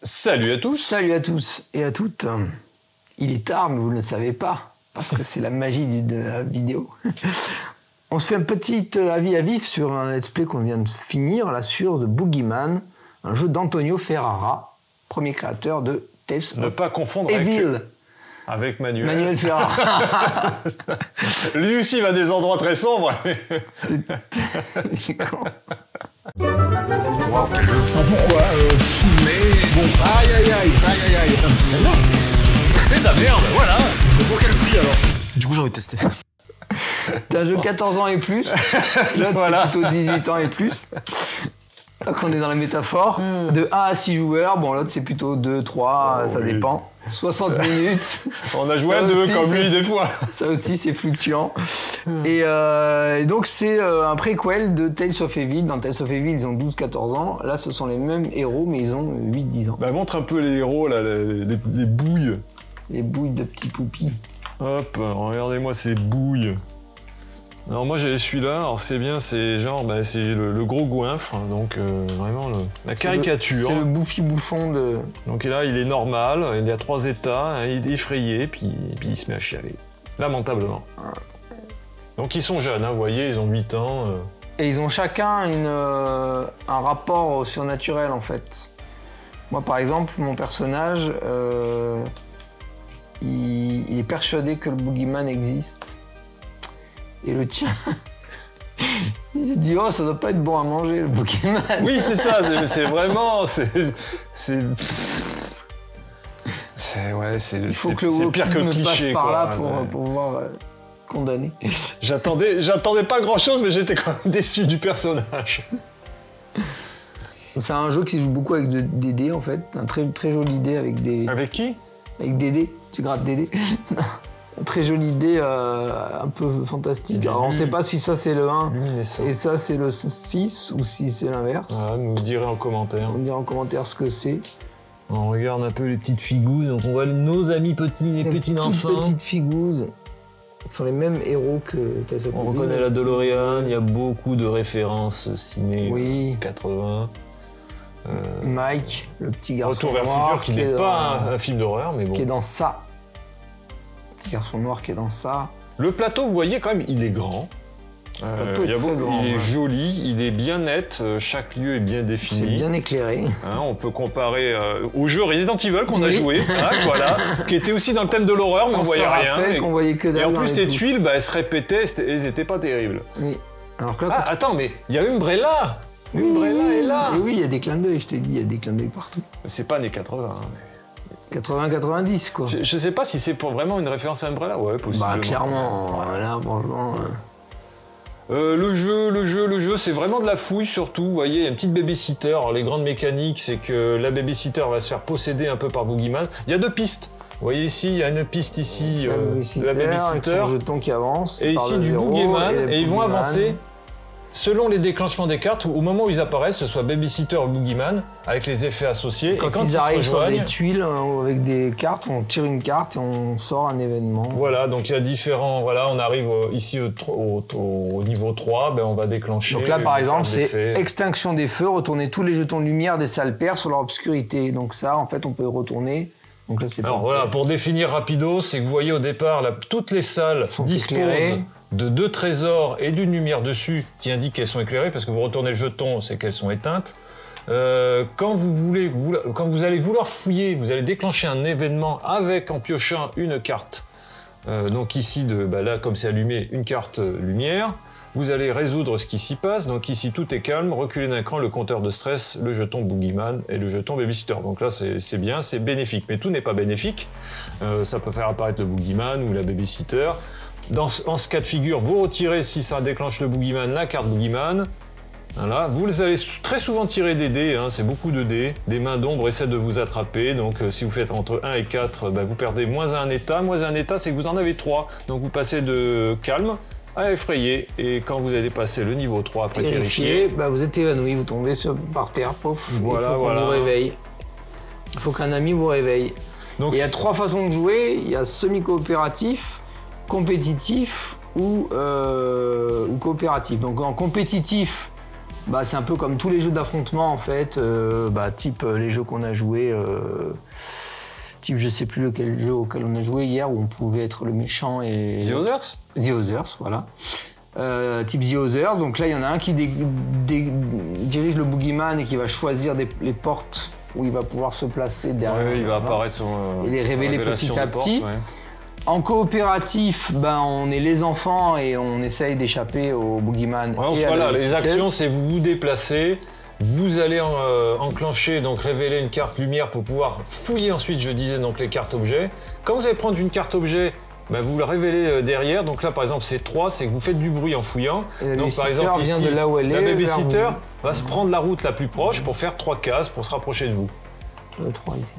Salut à tous. Salut à tous et à toutes. Il est tard, mais vous ne le savez pas, parce que c'est la magie de la vidéo. On se fait un petit avis à vif sur un let's play qu'on vient de finir, là, sur The Boogeyman, un jeu d'Antonio Ferrara, premier créateur de Tales Ne pas confondre avec Manuel. Manuel Ferrara. Lui aussi va des endroits très sombres. C'est con. Wow, quel jeu. Pourquoi mais bon, aïe. C'est de la merde, voilà. Pour quel prix alors? Du coup, j'ai envie de tester. C'est un jeu 14 ans et plus. L'autre, Voilà. c'est plutôt 18 ans et plus. Donc on est dans la métaphore. De 1 à 6 joueurs. Bon, l'autre, c'est plutôt 2, 3, ça oui. dépend. 60 minutes. On a joué Ça à deux aussi, comme lui des fois. Ça aussi, c'est fluctuant. Et donc, c'est un préquel de Tales of Evil. Dans Tales of Evil, ils ont 12-14 ans. Là, ce sont les mêmes héros, mais ils ont 8-10 ans. Bah, montre un peu les héros, là, les bouilles. Les bouilles de petits poupis. Hop, regardez-moi ces bouilles. Alors moi j'avais celui-là, alors c'est bien, c'est genre, bah, c'est le gros goinfre, donc vraiment la caricature. C'est le bouffi-bouffon de... Donc là il est normal, il y a 3 états, hein, il est effrayé, puis il se met à chialer. Lamentablement. Donc ils sont jeunes, hein, vous voyez, ils ont 8 ans. Et ils ont chacun un rapport au surnaturel, en fait. Moi, par exemple, mon personnage, il est persuadé que le boogeyman existe. Et le tien, il se dit « Oh, ça doit pas être bon à manger, le boogeyman !» Oui, c'est ça, c'est vraiment... Ouais, Il faut que le c'est pire que le wokisme passe cliché, par quoi. là pour pouvoir condamner. J'attendais pas grand-chose, mais j'étais quand même déçu du personnage. C'est un jeu qui se joue beaucoup avec des dés, en fait. Un très, très joli dé avec des... Avec qui? Avec des dés. Tu grattes des dés. Un très joli dé, un peu fantastique. Alors, on ne sait pas si ça, c'est le 1 Luminescent. et ça, c'est le 6 ou si c'est l'inverse. Voilà, nous direz en commentaire. On dira en commentaire ce que c'est. On regarde un peu les petites figoules, donc on voit nos amis petits, les petits enfants. Toutes petites figouzes. Ce sont les mêmes héros que Tales of Evil. On reconnaît la DeLorean, il y a beaucoup de références ciné Oui. 80. Mike, le petit garçon Retour vers le noir futur, qui n'est est pas un film d'horreur, mais bon. qui est dans ça. Le petit garçon noir qui est dans ça. Le plateau, vous voyez quand même, il est grand. plateau est très grand, il est ouais. joli, il est bien net, chaque lieu est bien C'est défini. bien éclairé. Hein, on peut comparer au jeu Resident Evil qu'on a Oui. joué, hein, voilà, qui était aussi dans le thème de l'horreur, mais on voyait rien. rappelle qu'on voyait que Et dalle en dans plus, les les touches. tuiles, bah, elles se répétaient, elles étaient pas terribles. Oui. Alors que là, Ah, attends, mais il y a Umbrella. Umbrella est là. Et oui, il y a des clins d'œil, je t'ai dit, il y a des clins d'œil partout. C'est pas années 80. Hein, mais... 80-90, quoi. Je sais pas si c'est pour vraiment une référence à Umbrella, ouais, possiblement. Bah, clairement, là, franchement... Le jeu, c'est vraiment de la fouille surtout. Vous voyez, il y a une petite babysitter. Alors, les grandes mécaniques, c'est que la babysitter va se faire posséder un peu par Boogeyman. Il y a 2 pistes. Vous voyez ici, il y a une piste ici, La la babysitter, avec babysitter. son jeton qui avance. Et par ici le du zéro, Boogeyman. le Et ils vont Boogeyman. avancer selon les déclenchements des cartes. Au moment où ils apparaissent, ce soit babysitter ou Boogeyman, avec les effets associés. Quand, et quand ils se arrivent sur rejoignent, des tuiles avec des cartes, on tire une carte et on sort un événement. voilà, donc il y a différents... Voilà, on arrive ici au niveau 3, ben on va déclencher... Donc là, par une exemple, carte c'est d'effet. extinction des feux, retourner tous les jetons de lumière des salles paires sur leur obscurité. Donc ça, en fait, on peut retourner. Donc là, c'est Alors pas voilà, pour définir rapido, c'est que vous voyez au départ, là, toutes les salles Sont disposent éclairées. de 2 trésors et d'une lumière dessus qui indique qu'elles sont éclairées, parce que vous retournez le jeton, c'est qu'elles sont éteintes. Quand vous allez vouloir fouiller, vous allez déclencher un événement en piochant une carte. Donc ici, là, comme c'est allumé, une carte lumière. Vous allez résoudre ce qui s'y passe. Donc ici, tout est calme. Reculez d'un cran le compteur de stress, le jeton Boogeyman et le jeton Babysitter. Donc là, c'est bien, c'est bénéfique. Mais tout n'est pas bénéfique. Ça peut faire apparaître le Boogeyman ou la Babysitter. En ce cas de figure, vous retirez, si ça déclenche le Boogeyman, la carte Boogeyman. Voilà. Vous allez très souvent tirer des dés, hein, c'est beaucoup de dés. Des mains d'ombre essaient de vous attraper. Donc si vous faites entre 1 et 4, vous perdez moins 1 état. Moins 1 état, c'est que vous en avez 3. Donc vous passez de calme à effrayé. Et quand vous allez passer le niveau 3 après terrifié, vous êtes évanoui, vous tombez par terre, pouf. Voilà, il faut qu'on voilà. vous réveille. Il faut qu'un ami vous réveille. donc Et il y a 3 façons de jouer. Il y a semi-coopératif, compétitif ou coopératif. Donc en compétitif, C'est un peu comme tous les jeux d'affrontement en fait, type les jeux qu'on a joués, type je sais plus lequel jeu auquel on a joué hier où on pouvait être le méchant et... The Others ? The Others, voilà. Type The Others, donc là il y en a un qui dirige le boogeyman et qui va choisir les portes où il va pouvoir se placer derrière. Oui, il va apparaître sur... et les révéler petit à petit. Ouais. En coopératif, on est les enfants et on essaye d'échapper au boogeyman. Voilà, les actions, c'est vous vous déplacez, vous allez enclencher, donc révéler une carte lumière pour pouvoir fouiller ensuite, je disais, donc les cartes objets. Quand vous allez prendre une carte objet, vous le révélez derrière. Donc là, par exemple, c'est 3, c'est que vous faites du bruit en fouillant. Donc par exemple, ici, de là où elle la babysitter vous... va se prendre la route la plus proche pour faire 3 cases pour se rapprocher de vous. 3 ici.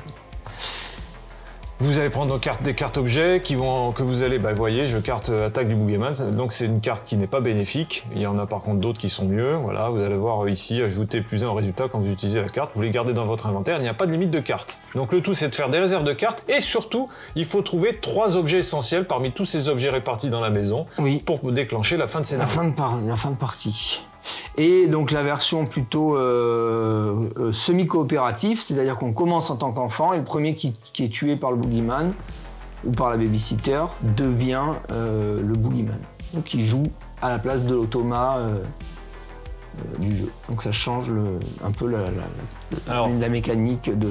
Vous allez prendre des cartes objets que vous allez, vous voyez, je carte attaque du boogeyman, donc c'est une carte qui n'est pas bénéfique. Il y en a par contre d'autres qui sont mieux. Voilà, vous allez voir ici, ajouter +1 au résultat quand vous utilisez la carte. Vous les gardez dans votre inventaire, il n'y a pas de limite de cartes. Donc le tout, c'est de faire des réserves de cartes et surtout, il faut trouver 3 objets essentiels parmi tous ces objets répartis dans la maison pour déclencher la fin de scénario. La fin de partie. Et donc la version plutôt semi-coopérative, c'est-à-dire qu'on commence en tant qu'enfant et le premier qui est tué par le boogeyman ou par la babysitter devient le boogeyman. Donc il joue à la place de l'automa du jeu. Donc ça change un peu la mécanique de...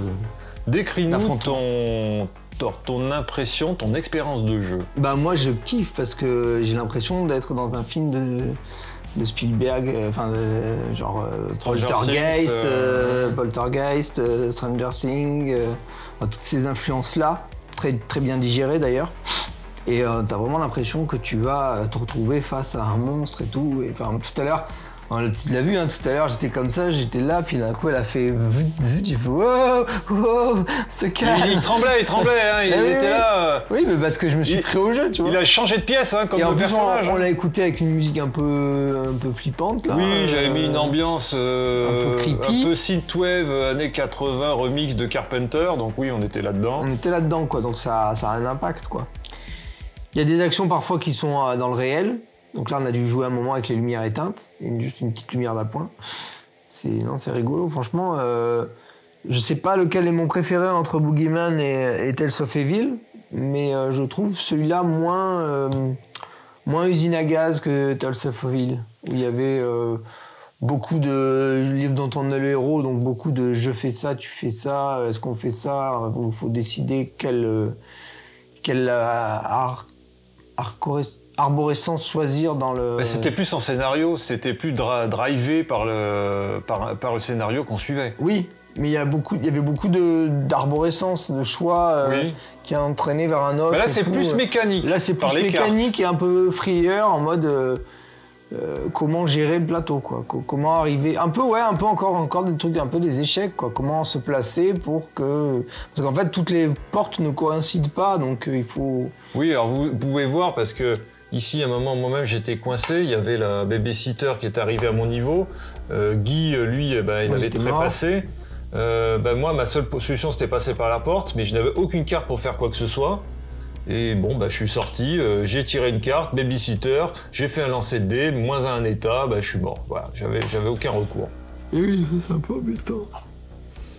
Décris-nous ton impression, ton expérience de jeu. Moi je kiffe parce que j'ai l'impression d'être dans un film de Spielberg, Poltergeist, Stranger Things, toutes ces influences-là, très, très bien digérées d'ailleurs. Et t'as vraiment l'impression que tu vas te retrouver face à un monstre et tout. Et, tout à l'heure, tu l'as vu, tout à l'heure, j'étais comme ça, j'étais là, puis d'un coup, elle a fait... J'ai fait wow, se calme. Il tremblait, il était là. Oui, mais parce que je me suis pris au jeu, tu vois. Il a changé de pièce, comme le personnage. On l'a écouté avec une musique un peu flippante, là. Oui, j'avais mis une ambiance un peu creepy. Un peu synthwave, années 80, remix de Carpenter, donc oui, on était là-dedans. On était là-dedans, quoi, donc ça a un impact, quoi. Il y a des actions parfois qui sont dans le réel. Donc là, on a dû jouer un moment avec les lumières éteintes, juste une petite lumière d'appoint. C'est rigolo, franchement. Je sais pas lequel est mon préféré entre Boogeyman et Tales of Evil, mais je trouve celui-là moins usine à gaz que Tales of Evil, où il y avait beaucoup de livres dont on est le héros, donc beaucoup de je fais ça, tu fais ça, est-ce qu'on fait ça, il faut décider quelle arborescence choisir dans le... Mais c'était plus en scénario, c'était plus drivé par le scénario qu'on suivait. Oui, mais il y avait beaucoup d'arborescence, de choix qui a entraîné vers un autre. Mais là, c'est plus mécanique. Là, c'est plus mécanique et un peu frayeur, en mode comment gérer le plateau, quoi. Comment arriver... Un peu encore des trucs, un peu des échecs, quoi. Comment se placer pour que... Parce qu'en fait, toutes les portes ne coïncident pas, donc il faut... Oui, alors vous pouvez voir, parce que ici, à un moment, moi-même, j'étais coincé. Il y avait la babysitter qui est arrivée à mon niveau. Guy, lui, il avait trépassé. Moi, ma seule solution, c'était passer par la porte, mais je n'avais aucune carte pour faire quoi que ce soit. Et je suis sorti, j'ai tiré une carte, babysitter, j'ai fait un lancer de dés, -1 état, je suis mort. Voilà, j'avais aucun recours. Et oui, c'est un peu embêtant.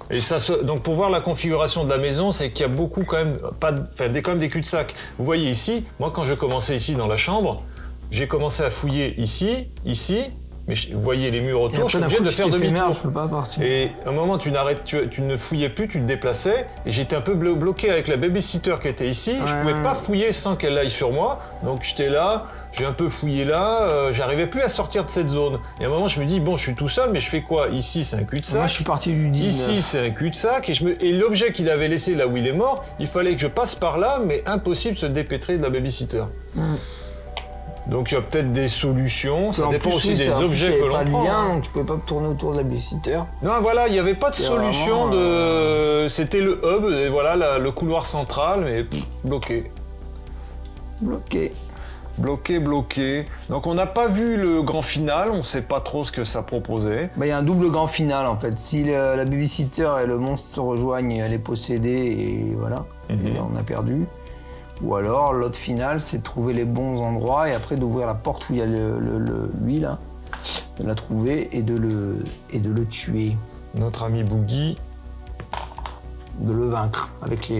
Et donc pour voir la configuration de la maison, c'est qu'il y a beaucoup quand même, quand même des cul-de-sac. Vous voyez ici, moi quand je commençais ici dans la chambre, j'ai commencé à fouiller ici, mais vous voyez les murs autour, je suis obligé de faire demi-tour. Je peux pas partir. Et à un moment, tu ne fouillais plus, tu te déplaçais, et j'étais un peu bloqué avec la babysitter qui était ici. Je pouvais pas fouiller sans qu'elle aille sur moi, donc j'étais là, j'ai un peu fouillé là, j'arrivais plus à sortir de cette zone. Et à un moment, je me dis, bon, je suis tout seul, mais je fais quoi? Ici, c'est un cul-de-sac. Moi, je suis parti du 19. Ici, c'est un cul-de-sac, et l'objet qu'il avait laissé là où il est mort, il fallait que je passe par là, mais impossible de se dépêtrer de la babysitter. Donc il y a peut-être des solutions, ça dépend aussi des objets que l'on prend. Lien, donc tu pouvais pas tourner autour de la babysitter. Non, voilà, il n'y avait pas de solution de... C'était le hub, et voilà, le couloir central, mais bloqué. Bloqué. Donc on n'a pas vu le grand final, on ne sait pas trop ce que ça proposait. Il y a un double grand final en fait. Si la babysitter et le monstre se rejoignent, elle est possédée et voilà, et on a perdu. Ou alors, l'autre finale, c'est de trouver les bons endroits et après d'ouvrir la porte où il y a lui, là. de la trouver et de le tuer, Notre ami Boogie. de le vaincre avec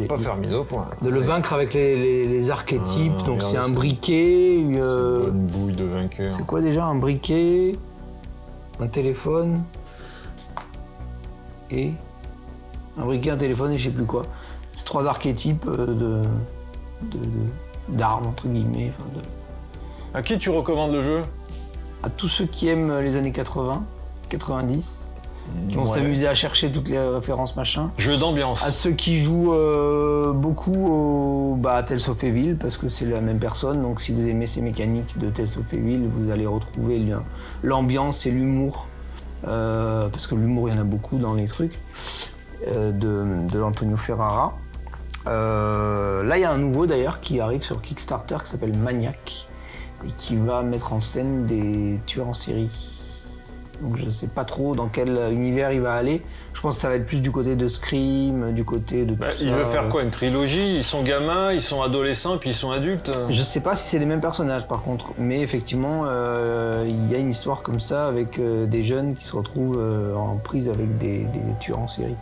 Pas faire mise au point. de le vaincre avec les archétypes. Ah, donc c'est regardez un ça. briquet. C'est une bonne bouille de vainqueur. C'est quoi déjà? Un briquet, un téléphone et un briquet, un téléphone et je sais plus quoi. C'est 3 archétypes d'armes entre guillemets. Enfin, À qui tu recommandes le jeu? à tous ceux qui aiment les années 80, 90, qui vont Ouais. s'amuser à chercher toutes les références machin. Jeu d'ambiance. À ceux qui jouent beaucoup à Tales of Evil, parce que c'est la même personne, donc si vous aimez ces mécaniques de Tales of Evil, vous allez retrouver l'ambiance et l'humour, parce que l'humour il y en a beaucoup dans les trucs, de Antonio Ferrara. Là il y a un nouveau d'ailleurs qui arrive sur Kickstarter qui s'appelle Maniac, et qui va mettre en scène des tueurs en série. Donc je sais pas trop dans quel univers il va aller. Je pense que ça va être plus du côté de Scream, du côté de tout ça. Il veut faire quoi? Une trilogie? Ils sont gamins, ils sont adolescents, puis ils sont adultes? Je sais pas si c'est les mêmes personnages par contre, mais effectivement il y a une histoire comme ça avec des jeunes qui se retrouvent en prise avec des tueurs en série.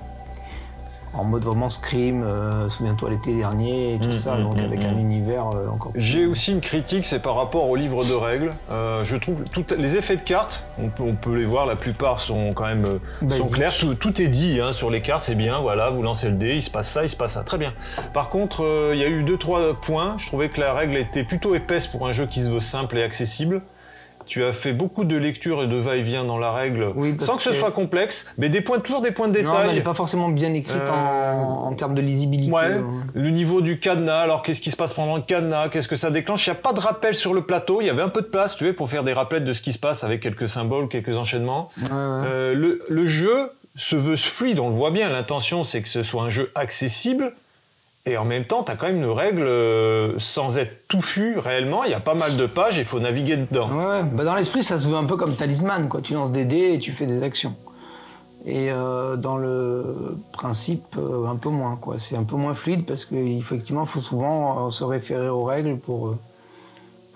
En mode vraiment Scream, souviens-toi l'été dernier et tout ça, donc avec un univers encore plus... J'ai aussi une critique, c'est par rapport au livre de règles. Je trouve les effets de cartes, on peut les voir, la plupart sont quand même sont clairs. Tout est dit hein, sur les cartes, c'est bien, voilà, vous lancez le dé, il se passe ça, très bien. Par contre, il y a eu 2-3 points, je trouvais que la règle était plutôt épaisse pour un jeu qui se veut simple et accessible. Tu as fait beaucoup de lecture et de va-et-vient dans la règle, sans que ce soit complexe, mais toujours des points de détail. Non, elle n'est pas forcément bien écrite en termes de lisibilité. Ouais, le niveau du cadenas, alors qu'est-ce qui se passe pendant le cadenas, qu'est-ce que ça déclenche? Il n'y a pas de rappel sur le plateau, il y avait un peu de place, tu vois, pour faire des rappels de ce qui se passe avec quelques symboles, quelques enchaînements. Le jeu se veut fluide, on le voit bien, l'intention c'est que ce soit un jeu accessible, et en même temps, tu as quand même une règle sans être touffu réellement. Il y a pas mal de pages et il faut naviguer dedans. Ouais. Dans l'esprit, ça se veut un peu comme Talisman, quoi. Tu lances des dés et tu fais des actions. Et dans le principe, un peu moins, quoi. C'est un peu moins fluide parce qu'effectivement, il faut souvent se référer aux règles pour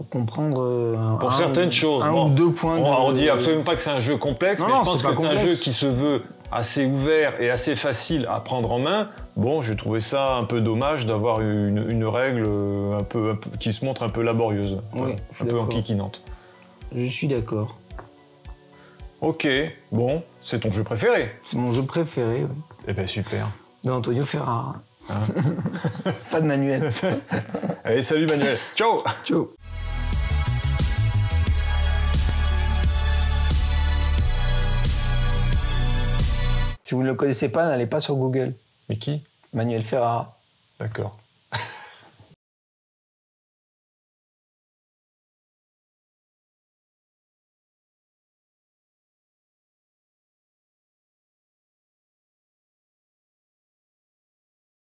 comprendre certaines choses. Ou 2 points. On dit absolument pas que c'est un jeu complexe, mais je pense que c'est un jeu qui se veut assez ouvert et assez facile à prendre en main. Bon, j'ai trouvé ça un peu dommage d'avoir une règle un peu qui se montre un peu laborieuse, un peu enquiquinante. Je suis d'accord. Ok, bon, c'est ton jeu préféré? C'est mon jeu préféré, oui. Eh ben super. D'Antonio Ferrara. Pas de Manuel. Allez, salut Manuel. Ciao. Ciao. Si vous ne le connaissez pas, n'allez pas sur Google. Mais qui? Manuel Ferrara. D'accord.